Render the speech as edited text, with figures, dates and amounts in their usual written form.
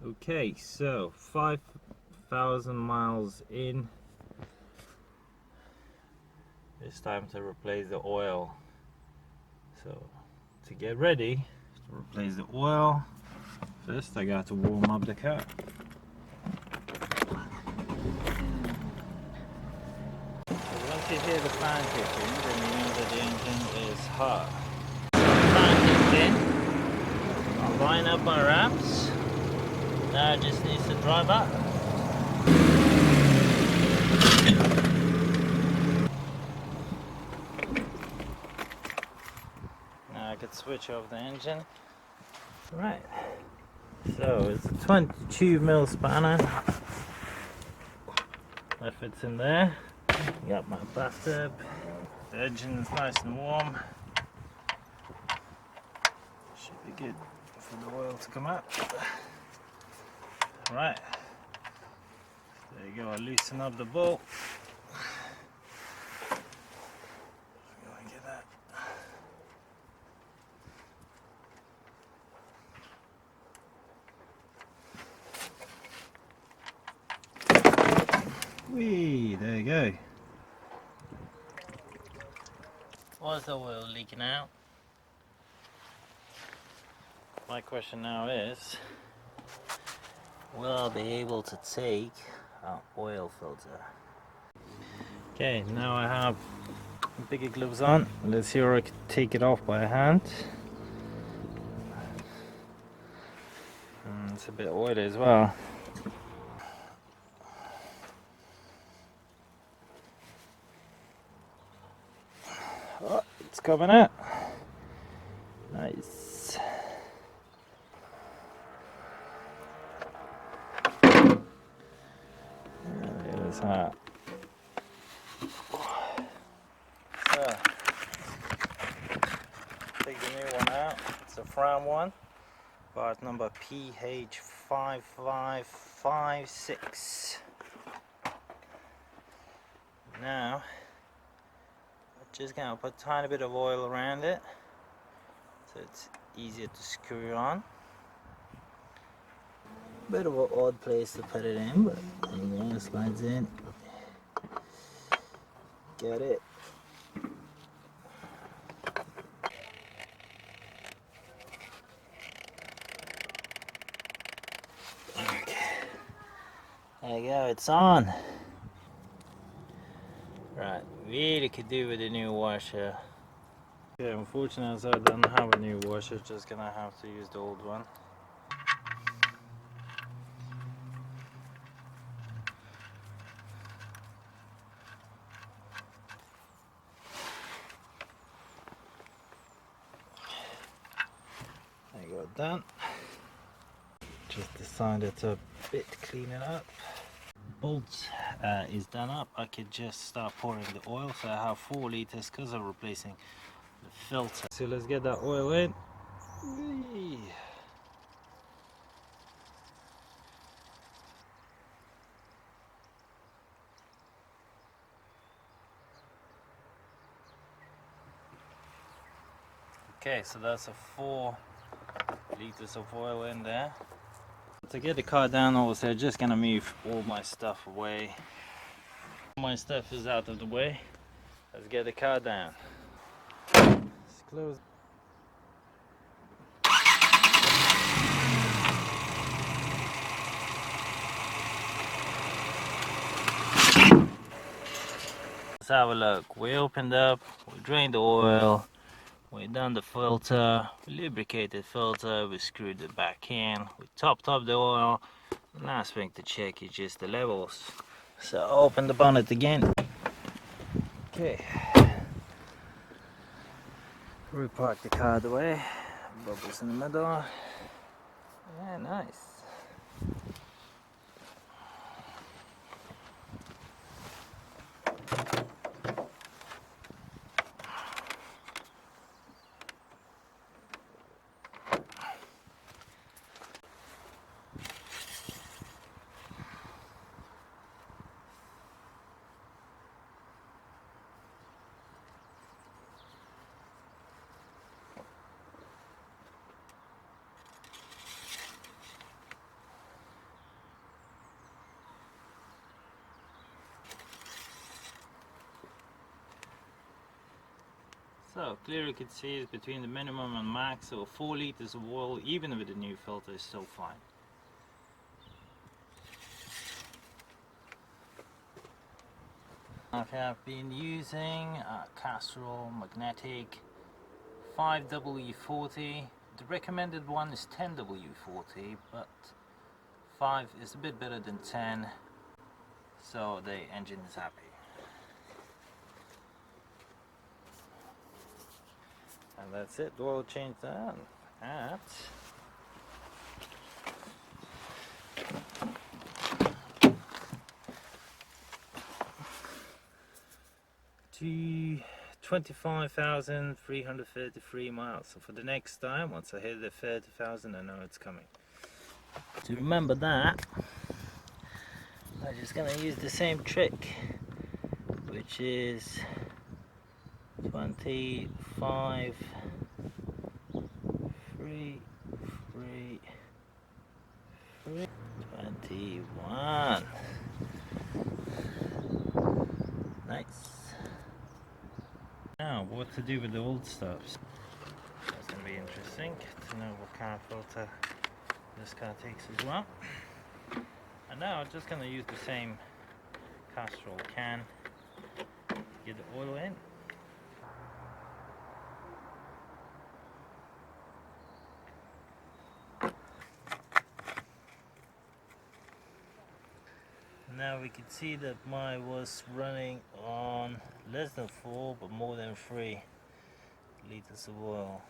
Okay, so 5,000 miles in. It's time to replace the oil. So to get ready to replace the oil, first I got to warm up the car. So once you hear the fan kicking, then you know that the engine is hot. So the fan kicked in. I'll line up my ramps. Now it just needs to drive up. Now I can switch off the engine. Right. So it's a 22mm spanner. That fits in there. Got my bathtub. The engine is nice and warm. Should be good for the oil to come out. Right. There you go. I loosen up the bolt. Go and get that. Whee! There you go. Why's the oil leaking out? My question now is, will I be able to take an oil filter? Okay, now I have bigger gloves on. Let's see if I can take it off by hand. It's a bit oily as well. Oh, it's coming out. Nice. It is hot. So, take the new one out. It's a Fram one. Part number PH5556. Now, I'm just gonna put a tiny bit of oil around it so it's easier to screw on. Bit of an odd place to put it in, but there you go, it slides in. Get it. Okay. There you go, it's on. Right, really could do with a new washer. Okay, unfortunately as I don't have a new washer, just gonna have to use the old one. There you go, done. Just decided to a bit clean it up. Bolt is done up. I could just start pouring the oil, so I have 4 liters because I'm replacing the filter. So let's get that oil in. Whee! Okay, so that's a 4 liters of oil in there. To get the car down, obviously I'm just gonna move all my stuff away. All my stuff is out of the way. Let's get the car down. Let's close. Let's have a look. We opened up, we drained the oil, we done the filter, we lubricated the filter, we screwed it back in, we topped up the oil. The last thing to check is just the levels. So open the bonnet again. Okay. Repark the car the way. Bubbles in the middle. Yeah, nice. So clear you can see is between the minimum and max, so 4 liters of oil even with the new filter is still fine. I have been using a Castrol magnetic 5W40. The recommended one is 10W40, but 5 is a bit better than 10, so the engine is happy. And that's it, the oil change done at 25,333 miles. So for the next time, once I hit the 30,000, I know it's coming. To remember that, I'm just gonna use the same trick, which is 25, 3, 3, 3, 21. Nice. Now, what to do with the old stuff? That's going to be interesting to know what kind of filter this car takes as well. And now I'm just going to use the same Castrol can to get the oil in. Now we can see that mine was running on less than 4 but more than 3 liters of oil.